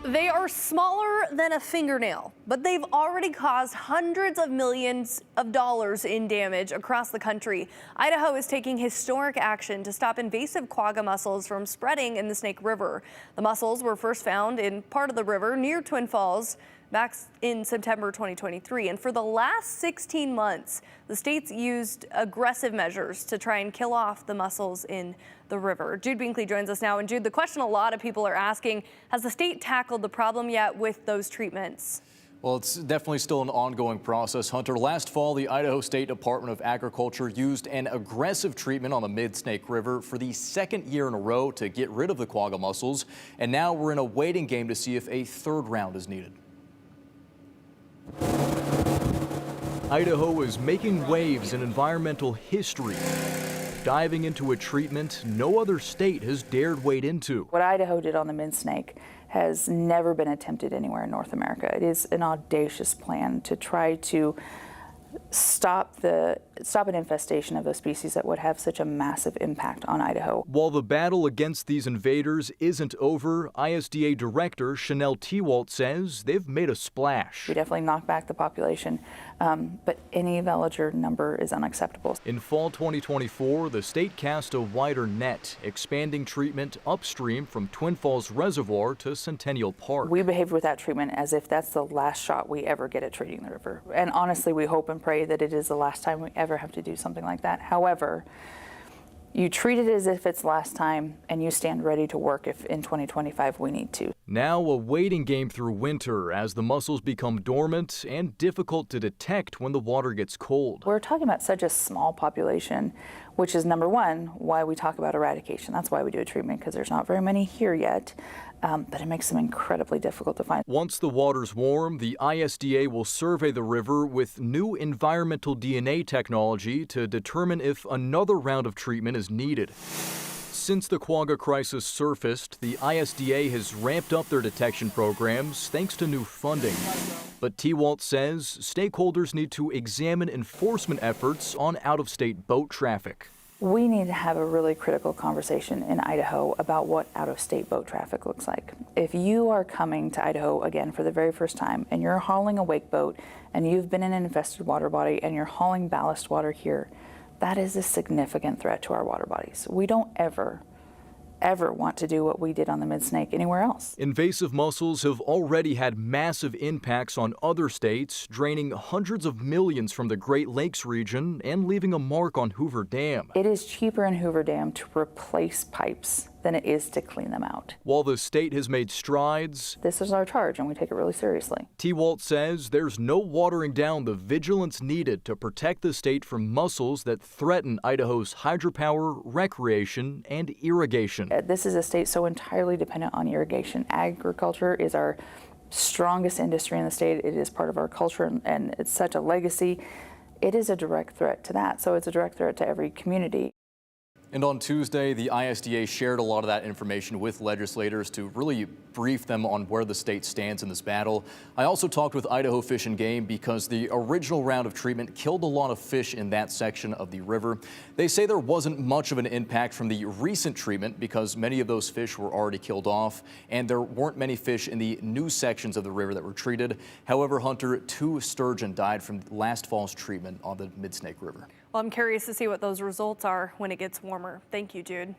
They are smaller than a fingernail, but they've already caused hundreds of millions of dollars in damage across the country. Idaho is taking historic action to stop invasive quagga mussels from spreading in the Snake River. The mussels were first found in part of the river near Twin Falls back in September 2023. And for the last 16 months, the state's used aggressive measures to try and kill off the mussels in the river. Jude Binkley joins us now. And Jude, the question a lot of people are asking, has the state tackled the problem yet with those treatments? Well, it's definitely still an ongoing process, Hunter. Last fall, the Idaho State Department of Agriculture used an aggressive treatment on the Mid-Snake River for the second year in a row to get rid of the quagga mussels. And now we're in a waiting game to see if a third round is needed. Idaho is making waves in environmental history, diving into a treatment no other state has dared wade into. What Idaho did on the Mid-Snake has never been attempted anywhere in North America. It is an audacious plan to try to stop an infestation of a species that would have such a massive impact on Idaho. While the battle against these invaders isn't over, ISDA Director Chanel Tewalt says they've made a splash. We definitely knocked back the population, but any larger number is unacceptable. In fall 2024, the state cast a wider net, expanding treatment upstream from Twin Falls Reservoir to Centennial Park. We behaved with that treatment as if that's the last shot we ever get at treating the river. And honestly, we hope and pray that it is the last time we ever have to do something like that. However, you treat it as if it's last time and you stand ready to work if in 2025 we need to. Now a waiting game through winter as the mussels become dormant and difficult to detect when the water gets cold. We're talking about such a small population, which is number one, why we talk about eradication. That's why we do a treatment, because there's not very many here yet, but it makes them incredibly difficult to find. Once the water's warm, the ISDA will survey the river with new environmental DNA technology to determine if another round of treatment is needed. Since the quagga crisis surfaced, the ISDA has ramped up their detection programs thanks to new funding. But Tewalt says stakeholders need to examine enforcement efforts on out-of-state boat traffic. We need to have a really critical conversation in Idaho about what out-of-state boat traffic looks like. If you are coming to Idaho again for the very first time and you're hauling a wake boat and you've been in an infested water body and you're hauling ballast water here, that is a significant threat to our water bodies. We don't ever want to do what we did on the Mid-Snake anywhere else. Invasive mussels have already had massive impacts on other states, draining hundreds of millions from the Great Lakes region and leaving a mark on Hoover Dam. It is cheaper in Hoover Dam to replace pipes than it is to clean them out. While the state has made strides, this is our charge and we take it really seriously. Tewalt says there's no watering down the vigilance needed to protect the state from mussels that threaten Idaho's hydropower, recreation, and irrigation. This is a state so entirely dependent on irrigation. Agriculture is our strongest industry in the state. It is part of our culture and it's such a legacy. It is a direct threat to that. So it's a direct threat to every community. And on Tuesday, the ISDA shared a lot of that information with legislators to really brief them on where the state stands in this battle. I also talked with Idaho Fish and Game because the original round of treatment killed a lot of fish in that section of the river. They say there wasn't much of an impact from the recent treatment because many of those fish were already killed off, and there weren't many fish in the new sections of the river that were treated. However, Hunter, 2 sturgeon died from last fall's treatment on the Mid-Snake River. Well, I'm curious to see what those results are when it gets warmer. Thank you, Jude.